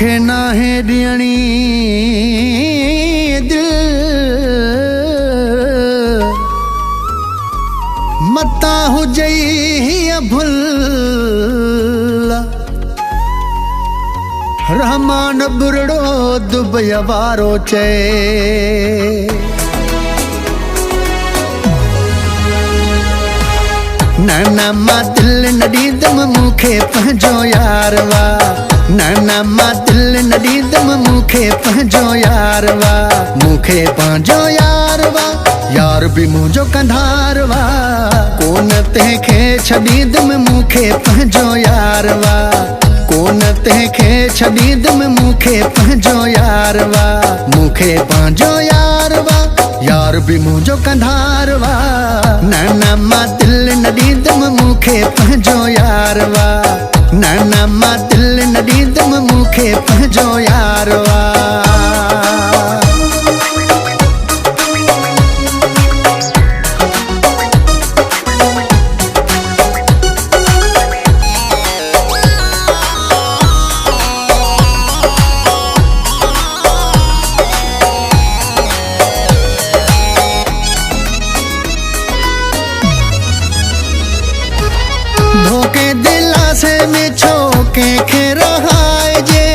मूंखे नाहे ॾियणी दिल मता हुजई हीअ भुल रहमान बुरड़ो दुबई वारो चए नाना मां दिल न ॾींदमि मूंखे पंहिंजो यार वा नाना मां दिल न ॾींदमि मूंखे पंहिंजो यार वा मूंखे पंहिंजो यार वा यार बि मुंहिंजो कंधार वा कोन तंहिंखे छॾींदमि मूंखे पंहिंजो यार वा कोन तंहिंखे छॾींदमि मूंखे पंहिंजो यार वा मूंखे पंहिंजो यार वा यार बि मुंहिंजो कंधार वा नाना मां दिल न ॾींदमि मूंखे पंहिंजो यार वा नाना मां दिल न ॾींदमि मूंखे पंहिंजो यार वा धोखे दिलासे में छो कंहिंखे रहाइजे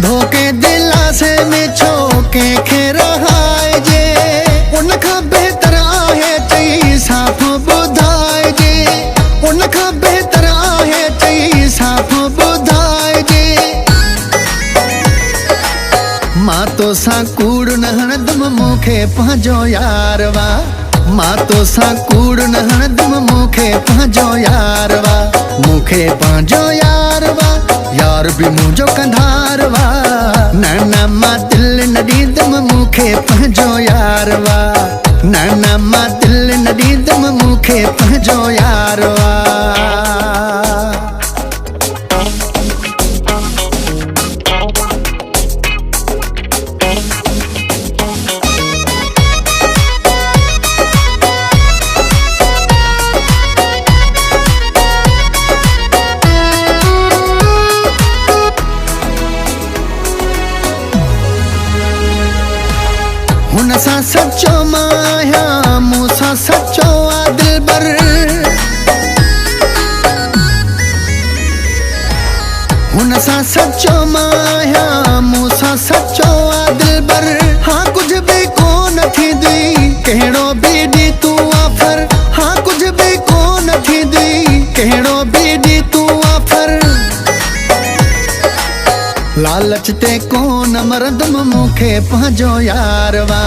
धोखे दिलासे में छो कंहिंखे रहाइजे उनखां बहितर आहे चई साफ़ ॿुधाइजे उनखां बहितर आहे चई साफ़ ॿुधाइजे मां तोसां कूड़ न हणंदमि मूंखे पंहिंजो यार वा मां तोसां कूड़ न हणंदमि मूंखे पंहिंजो यार वा मूंखे पंहिंजो यार वा यार बि मुंहिंजो कंधार वा नाना मां दिल न ॾींदमि मूंखे पंहिंजो यार वा नाना मां दिल न ॾींदमि मूंखे पंहिंजो यार वा हुन सां सचो मां आहियां मूंसां सचो आ दिलबर हुन सां सचो मां आहियां मूंसां सचो आ दिलबर हाँ कुझु बि कोन थींदी कहिड़ो बि ॾींहुं तूं आफर हाँ कुझु बि कोन थींदी कहिड़ो बि ॾींहुं तूं आफर लालच ते कोन मरंदमि मूंखे पंहिंजो यार वा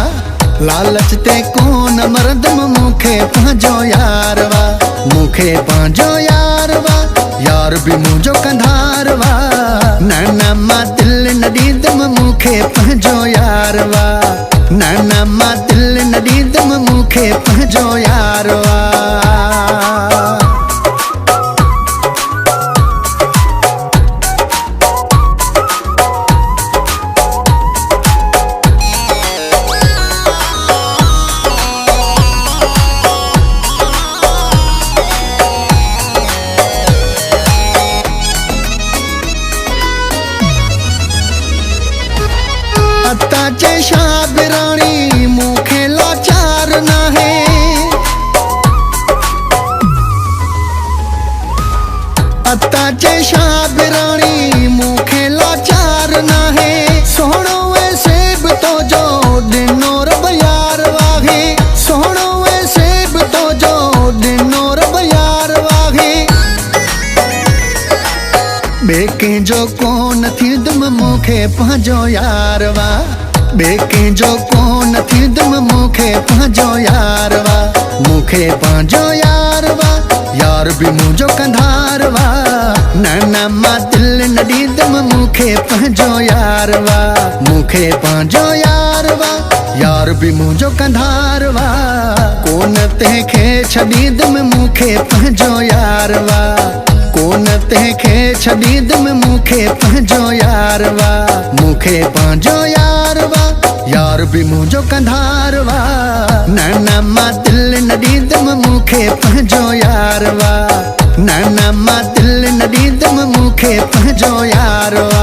लालच ते कोन मरंदमि मूंखे पंहिंजो यार वा मूंखे पंहिंजो यार वा यार बि मुंहिंजो कंधार वा नाना मां दिल न ॾींदमि मूंखे पंहिंजो यार वा नाना मां दिल न ॾींदमि मूंखे पंहिंजो यार वा अत्ता शाबिराणी मूंखे लाचार नाहे अत्ता शाबिराणी मूंखे लाचार नाहे सोहणो ऐसे बि तो जो ॾिनो रब यार वाहे सोहणो ऐसे बि तो जो ॾिनो रब यार वाहे ॿिए कंहिंजो कोन थींदमि मूंखे पंहिंजो यार वा ॿिए कंहिंजो कोन थींदमि मूंखे पंहिंजो यार वा मूंखे पंहिंजो यार वा यार बि मुंहिंजो कंधार वा नाना मां दिल न ॾींदमि मूंखे पंहिंजो यार वा मूंखे पंहिंजो यार वा यार बि मुंहिंजो कंधार वा कोन तंहिंखे छॾींदमि मूंखे पंहिंजो यार वा कोन तंहिंखे छॾींदमि मूंखे पंहिंजो यार वा मूंखे पंहिंजो यार वा यार बि मुंहिंजो कंधार वा नाना मां दिल न ॾींदमि मूंखे पंहिंजो यार वा न न मां दिल न ॾींदमि मूंखे पंहिंजो यार वा।